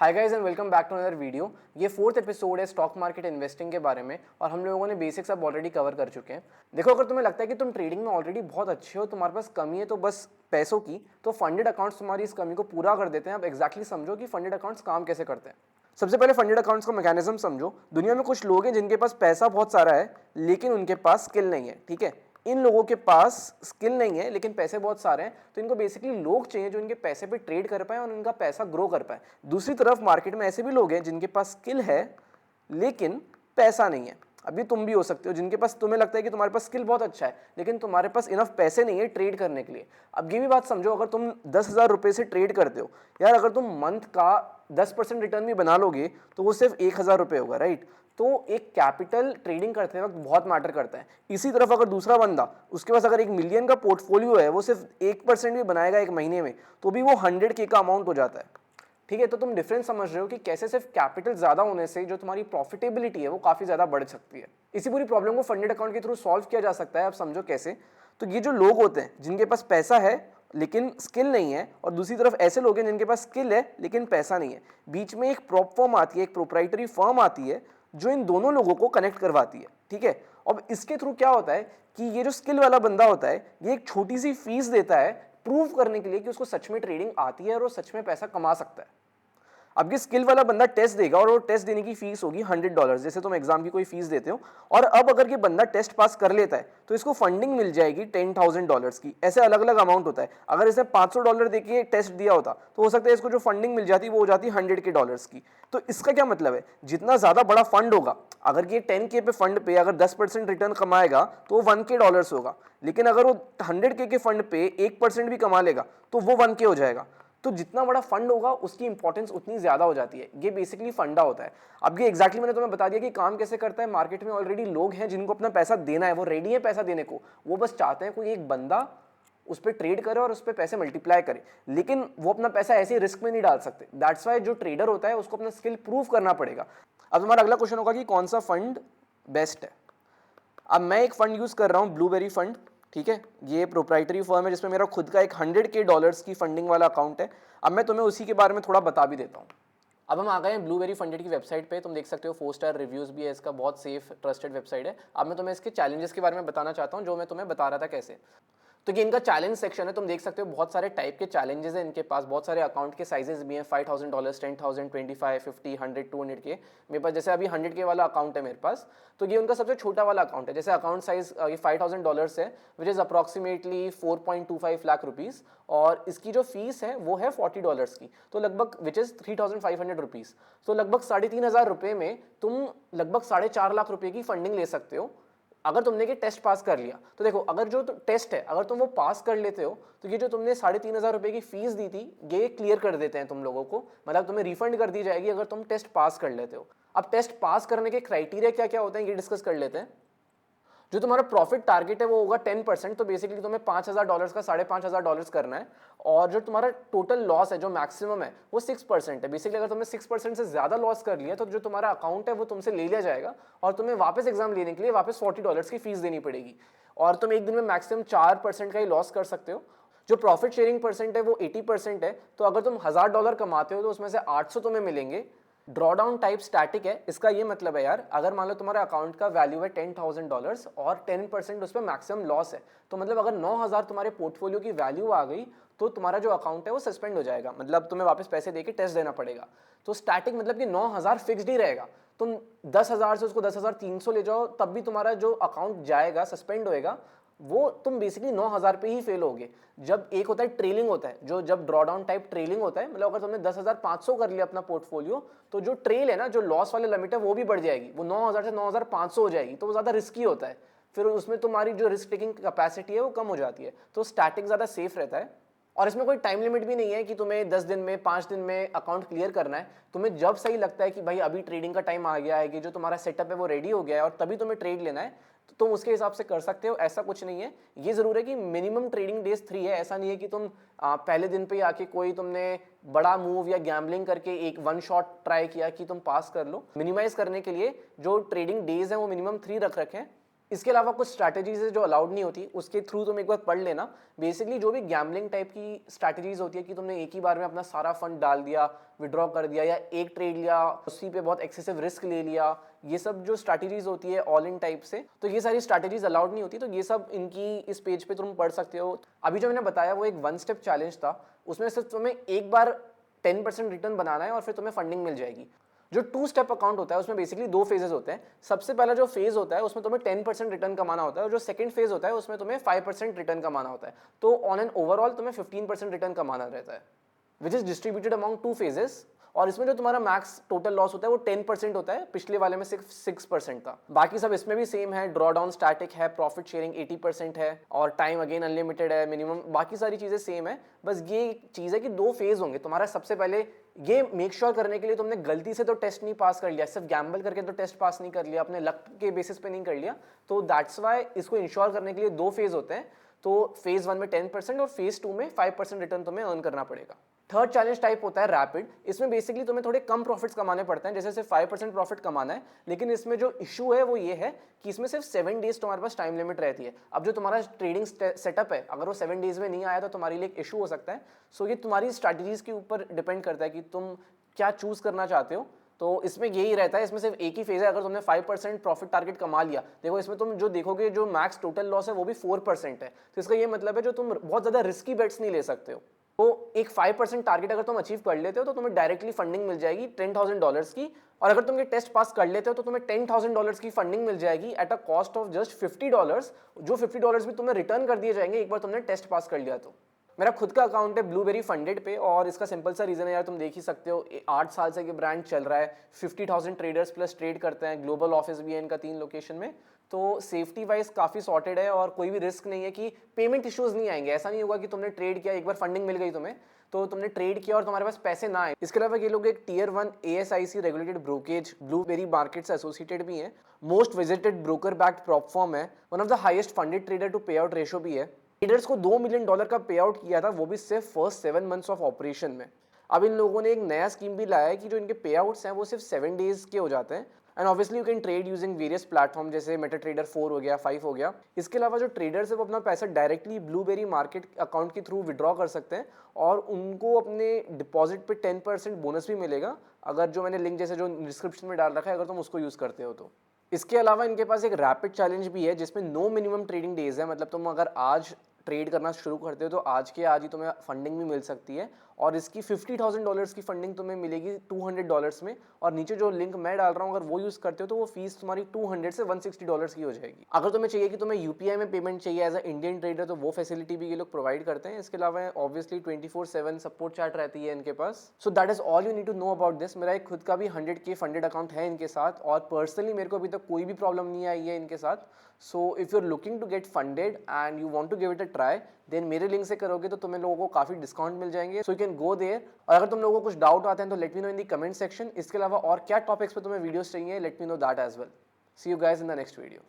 Hi guys and welcome back to another video. ये fourth episode है stock market investing के बारे में और हम लोगों ने बेसिक्स अब ऑलरेडी कवर कर चुके हैं। देखो, अगर तुम्हें लगता है कि तुम ट्रेडिंग में ऑलरेडी बहुत अच्छे हो, तुम्हारे पास कमी है तो बस पैसों की, तो फंडेड अकाउंट्स तुम्हारी इस कमी को पूरा कर देते हैं। अब एक्जैक्टली समझो कि फंडेड अकाउंट्स काम कैसे करते हैं। सबसे पहले फंडेड अकाउंट्स का मैकेनिज्म समझो। दुनिया में कुछ लोग हैं जिनके पास पैसा बहुत सारा है लेकिन उनके पास स्किल नहीं है। ठीक है, इन लोगों के पास स्किल नहीं है लेकिन पैसे बहुत सारे हैं, तो इनको बेसिकली लोग चाहिए जो इनके पैसे पे ट्रेड कर पाए और इनका पैसा ग्रो कर पाए। दूसरी तरफ मार्केट में ऐसे भी लोग हैं जिनके पास स्किल है लेकिन पैसा नहीं है। अभी तुम भी हो सकते हो जिनके पास, तुम्हें लगता है कि तुम्हारे पास स्किल बहुत अच्छा है लेकिन तुम्हारे पास इनफ पैसे नहीं है ट्रेड करने के लिए। अब ये भी बात समझो, अगर तुम 10,000 रुपये से ट्रेड करते हो यार, अगर तुम मंथ का 10% रिटर्न भी बना लोगे तो वो सिर्फ 1,000 रुपये होगा, राइट। तो एक कैपिटल ट्रेडिंग करते वक्त बहुत मैटर करता है। इसी तरफ अगर दूसरा बंदा, उसके पास अगर 1 मिलियन का पोर्टफोलियो है, वो सिर्फ 1% भी बनाएगा एक महीने में तो भी वो 100K का अमाउंट हो जाता है। ठीक है, तो तुम डिफरेंस समझ रहे हो कि कैसे सिर्फ कैपिटल ज्यादा होने से जो तुम्हारी प्रॉफिटेबिलिटी है वो काफी ज्यादा बढ़ सकती है। इसी पूरी प्रॉब्लम को फंडेड अकाउंट के थ्रू सॉल्व किया जा सकता है। अब समझो कैसे। तो ये जो लोग होते हैं जिनके पास पैसा है लेकिन स्किल नहीं है, और दूसरी तरफ ऐसे लोग हैं जिनके पास स्किल है लेकिन पैसा नहीं है, बीच में एक प्रॉप फर्म आती है, एक प्रोप्राइटरी फर्म आती है जो इन दोनों लोगों को कनेक्ट करवाती है। ठीक है, अब इसके थ्रू क्या होता है कि ये जो स्किल वाला बंदा होता है ये एक छोटी सी फीस देता है प्रूव करने के लिए कि उसको सच में ट्रेडिंग आती है और वो सच में पैसा कमा सकता है। अब ये स्किल वाला बंदा टेस्ट देगा और वो टेस्ट देने की फीस होगी $100, जैसे तुम एग्जाम की कोई फीस देते हो। और अब अगर ये बंदा टेस्ट पास कर लेता है तो इसको फंडिंग मिल जाएगी $10,000 की। ऐसे अलग अलग अमाउंट होता है। अगर इसने $500 देके टेस्ट दिया होता तो हो सकता है इसको जो फंडिंग मिल जाती वो हो जाती $100K की। तो इसका क्या मतलब है, जितना ज्यादा बड़ा फंड होगा, अगर ये 10K पे फंड पे अगर 10% रिटर्न कमाएगा तो वो $1K होगा, लेकिन अगर वो 100K के फंड पे 1% भी कमा लेगा तो वो 1K हो जाएगा। तो जितना बड़ा फंड होगा उसकी इंपॉर्टेंस उतनी ज्यादा हो जाती है। ये बेसिकली फंडा होता है। अब ये एग्जैक्टली मैंने तुम्हें बता दिया कि काम कैसे करता है। मार्केट में ऑलरेडी लोग हैं जिनको अपना पैसा देना है, वो रेडी है पैसा देने को, वो बस चाहते हैं कोई एक बंदा उस पर ट्रेड करे और उस पर पैसे मल्टीप्लाई करे, लेकिन वो अपना पैसा ऐसे ही रिस्क में नहीं डाल सकते। दैट्स वाई जो ट्रेडर होता है उसको अपना स्किल प्रूव करना पड़ेगा। अब तुम्हारा अगला क्वेश्चन होगा कि कौन सा फंड बेस्ट है। अब मैं एक फंड यूज कर रहा हूं, ब्लूबेरी फंड। ठीक है, ये प्रोप्राइटरी फर्म है जिसमें मेरा खुद का एक $100K की फंडिंग वाला अकाउंट है। अब मैं तुम्हें उसी के बारे में थोड़ा बता भी देता हूँ। अब हम आ गए हैं ब्लूबेरी फंडेड की वेबसाइट पे। तुम देख सकते हो 4 स्टार रिव्यूज भी है इसका, बहुत सेफ ट्रस्टेड वेबसाइट है। अब मैं तुम्हें इसके चैलेंजेस के बारे में बताना चाहता हूँ जो मैं तुम्हें बता रहा था कैसे। तो ये इनका चैलेंज सेक्शन है। तुम देख सकते हो बहुत सारे टाइप के चैलेंजेस हैं इनके पास, बहुत सारे अकाउंट के साइजेस भी हैं। $5,000, 10,000, 25, 50, 100, 200K। मेरे पास जैसे अभी 100K वाला अकाउंट है मेरे पास, तो ये उनका सबसे छोटा वाला अकाउंट है। जैसे अकाउंट साइज ये $5,000 है, which is approximately 4.25 lakh rupees, और इसकी जो फीस है वो है $40 की, तो लगभग विच इज़ 3,500 रुपीज़। तो लगभग 3,500 रुपये में तुम लगभग 4.5 लाख रुपये की फंडिंग ले सकते हो अगर तुमने ये टेस्ट पास कर लिया। तो देखो, अगर जो टेस्ट है अगर तुम वो पास कर लेते हो तो ये जो तुमने 3,500 रुपये की फीस दी थी ये क्लियर कर देते हैं तुम लोगों को, मतलब तुम्हें रिफंड कर दी जाएगी अगर तुम टेस्ट पास कर लेते हो। अब टेस्ट पास करने के क्राइटेरिया क्या क्या होते हैं ये डिस्कस कर लेते हैं। जो तुम्हारा प्रॉफिट टारगेट है वो होगा 10%, तो बेसिकली तुम्हें $5,000 का $5,500 करना है। और जो तुम्हारा टोटल लॉस है जो मैक्सिमम है वो 6% है। बेसिकली अगर तुमने 6% से ज्यादा लॉस कर लिया तो जो तुम्हारा अकाउंट है वो तुमसे ले लिया जाएगा और तुम्हें वापस एग्जाम लेने के लिए वापस $40 की फीस देनी पड़ेगी। और तुम एक दिन में मैक्सिमम 4% का ही लॉस कर सकते हो। जो प्रॉफिट शेयरिंग परसेंट है वो 80% है, तो अगर तुम $1,000 कमाते हो तो उसमें से 800 तुम्हें मिलेंगे। ड्रॉडाउन टाइप स्टैटिक है। इसका ये मतलब है यार, अगर मान लो तुम्हारे अकाउंट का वैल्यू है $10,000 और 10% उस पर मैक्सिमम लॉस है, तो मतलब अगर 9,000 तुम्हारे पोर्टफोलियो की वैल्यू आ गई तो तुम्हारा जो अकाउंट है वो सस्पेंड हो जाएगा, मतलब तुम्हें वापस पैसे देके टेस्ट देना पड़ेगा। तो स्टैटिक मतलब कि 9,000 फिक्स्ड ही रहेगा। तुम 10,000 से उसको 10,300 ले जाओ तब भी तुम्हारा जो अकाउंट जाएगा, सस्पेंड होएगा, वो तुम बेसिकली 9,000 पे ही फेल होगे। जब एक होता है ट्रेलिंग होता है, जो जब ड्रॉडाउन टाइप ट्रेलिंग होता है, मतलब अगर तुमने 10,500 कर लिया अपना पोर्टफोलियो तो जो ट्रेल है ना, जो लॉस वाले लिमिट है वो भी बढ़ जाएगी, वो 9,000 से 9,500 हो जाएगी। तो वो ज्यादा रिस्की होता है, फिर उसमें तुम्हारी जो रिस्क टेकिंग कैपेसिटी है वो कम हो जाती है। तो स्टैटिक ज्यादा सेफ रहता है। और इसमें कोई टाइम लिमिट भी नहीं है कि तुम्हें 10 दिन में 5 दिन में अकाउंट क्लियर करना है। तुम्हें जब सही लगता है कि भाई अभी ट्रेडिंग का टाइम आ गया है, कि जो तुम्हारा सेटअप है वो रेडी हो गया है और तभी तुम्हें ट्रेड लेना है, तो तुम उसके हिसाब से कर सकते हो। ऐसा कुछ नहीं है। ये जरूर है कि मिनिमम ट्रेडिंग डेज 3 है। ऐसा नहीं है कि तुम पहले दिन पे आके कोई तुमने बड़ा मूव या गैम्बलिंग करके एक वन शॉट ट्राई किया कि तुम पास कर लो। मिनिमाइज करने के लिए जो ट्रेडिंग डेज है वो मिनिमम 3 रख रखे हैं। इसके अलावा कुछ स्ट्रैटेजीज है जो अलाउड नहीं होती, उसके थ्रू तुम एक बार पढ़ लेना। बेसिकली जो भी गैम्बलिंग टाइप की स्ट्रैटेजीज होती है कि तुमने एक ही बार में अपना सारा फंड डाल दिया, विड्रॉ कर दिया, या एक ट्रेड लिया उसी पे बहुत एक्सेसिव रिस्क ले लिया, ये सब जो स्ट्रैटेजीज होती है ऑल इन टाइप से, तो ये सारी स्ट्रैटेजीज अलाउड नहीं होती। तो ये सब इनकी इस पेज पे तुम पढ़ सकते हो। अभी जो मैंने बताया वो एक 1 स्टेप चैलेंज था, उसमें सिर्फ तुम्हें एक बार 10% रिटर्न बनाना है और फिर तुम्हें फंडिंग मिल जाएगी। जो 2 स्टेप अकाउंट होता है उसमें बेसिकली 2 फेजेस होते हैं। सबसे पहला जो फेज होता है उसमें तुम्हें 10% रिटर्न कमाना होता है, और जो सेकंड फेज होता है उसमें तुम्हें 5% रिटर्न कमाना होता है। तो ऑन एन ओवरऑल तुम्हें 15% रिटर्न कमाना रहता है, which is distributed among 2 phases. और इसमें जो तुम्हारा मैक्स टोटल लॉस होता है वो 10% होता है, पिछले वाले में सिर्फ 6% था। बाकी सब इसमें भी सेम है, ड्रॉ डाउन स्टैटिक है, प्रॉफिट शेयरिंग 80% है, और टाइम अगेन अनलिमिटेड है, मिनिमम, बाकी सारी चीजें सेम है। बस ये चीज है कि 2 फेज होंगे तुम्हारा। सबसे पहले ये मेक श्योर करने के लिए तुमने गलती से तो टेस्ट नहीं पास कर लिया, सिर्फ गैम्बल करके तो टेस्ट पास नहीं कर लिया, अपने लक के बेसिस पे नहीं कर लिया। तो दैट्स वाई इसको इंश्योर करने के लिए 2 फेज होते हैं। तो फेज 1 में 10% और फेज 2 में 5% रिटर्न तुम्हें अर्न करना पड़ेगा। थर्ड चैलेंज टाइप होता है रैपिड। इसमें बेसिकली तुम्हें थोड़े कम प्रॉफिट्स कमाने पड़ते हैं, जैसे सिर्फ 5% प्रॉफिट कमाना है, लेकिन इसमें जो इशू है वो ये है कि इसमें सिर्फ 7 डेज तुम्हारे पास टाइम लिमिट रहती है। अब जो तुम्हारा ट्रेडिंग सेटअप है, अगर वो 7 डेज में नहीं आया तो तुम्हारे लिए एक इशू हो सकता है। सो ये तुम्हारी स्ट्रैटेजीज के ऊपर डिपेंड करता है कि तुम क्या चूज करना चाहते हो। तो इसमें यही रहता है, इसमें सिर्फ एक ही फेज है। अगर तुमने 5% प्रॉफिट टारगेट कमा लिया, देखो इसमें तुम जो देखोगे जो मैक्स टोटल लॉस है वो भी 4% है। तो इसका ये मतलब है जो तुम बहुत ज्यादा रिस्की बेट्स नहीं ले सकते हो। तो एक 5% टारगेट अगर तुम अचीव कर लेते हो तो तुम्हें डायरेक्टली फंडिंग मिल जाएगी $10,000 की, और अगर तुम ये टेस्ट पास कर लेते हो तो तुम्हें $10,000 की फंडिंग मिल जाएगी at a cost of just $50, जो $50 भी तुम्हें रिटर्न कर दिए जाएंगे एक बार तुमने टेस्ट पास कर लिया तो। मेरा खुद का अकाउंट है ब्लूबेरी फंडेड पे, और इसका सिंपल सा रीजन है यार, तुम देख ही सकते हो 8 साल से ये ब्रांड चल रहा है, 50,000 ट्रेडर्स प्लस ट्रेड करते हैं, ग्लोबल ऑफिस भी है इनका 3 लोकेशन में। तो सेफ्टी वाइज काफी सॉर्टेड है, और कोई भी रिस्क नहीं है कि पेमेंट इश्यूज नहीं आएंगे। ऐसा नहीं होगा कि तुमने ट्रेड किया, एक बार फंडिंग मिल गई तुम्हें तो तुमने ट्रेड किया और तुम्हारे पास पैसे ना आए। इसके अलावा ये लोग एक tier 1 ASIC regulated brokerage blueberry market से एसोसिएटेड भी हैं, most visited broker backed prop firm है, one of the highest funded trader to payout ratio भी है। ट्रेडर्स को $2 मिलियन का पे आउट किया था, वो भी सिर्फ फर्स्ट 7 मंथ्स ऑफ ऑपरेशन में। अब इन लोगों ने एक नया स्कीम भी लाया है कि जो इनके पे आउट्स हैं वो सिर्फ 7 डेज के हो जाते हैं। And obviously you can trade using various platform, जैसे मेटाट्रेडर 4 हो गया, 5 हो गया। इसके अलावा जो ट्रेडर्स है वो अपना पैसा डायरेक्टली ब्लूबेरी मार्केट अकाउंट के थ्रू विड्रॉ कर सकते हैं, और उनको अपने डिपॉजिट पे 10% बोनस भी मिलेगा, अगर जो मैंने लिंक जैसे जो डिस्क्रिप्शन में डाल रखा है अगर तुम उसको यूज करते हो तो। इसके अलावा इनके पास एक रैपिड चैलेंज भी है जिसमें नो मिनिमम ट्रेडिंग डेज है, मतलब तुम अगर आज ट्रेड करना शुरू करते हो तो आज के आज ही तुम्हें फंडिंग भी मिल सकती है, और इसकी $50,000 की फंडिंग तुम्हें मिलेगी $200 में। और नीचे जो लिंक मैं डाल रहा हूँ अगर वो यूज करते हो तो वो फीस तुम्हारी 200 से $160 की हो जाएगी। अगर तुम्हें चाहिए कि तुम्हें यूपीआई में पेमेंट चाहिए एज अ इंडियन ट्रेडर तो वो फैसिलिटी भी ये लोग प्रोवाइड करते हैं। इसके अलावा ऑब्वियसली 24/7 सपोर्ट चैट रहती है इनके पास। So that is all you need to know about this. मेरा एक खुद का भी 100K फंडेड अकाउंट है इनके साथ, और पर्सनली मेरे को अभी तक कोई भी प्रॉब्लम नहीं आई है इनके साथ। So if you are looking to get funded and you want to give it a try, then मेरे लिंक से करोगे तो तुम्हें लोगों को काफी डिस्काउंट मिल जाएंगे। So you can go there. और अगर तुम लोगों को कुछ डाउट आते हैं तो let me know in the comment section. इसके अलावा और क्या टॉपिक्स पे तुम्हें वीडियोस चाहिए, let me know that as well. See you guys in the next video.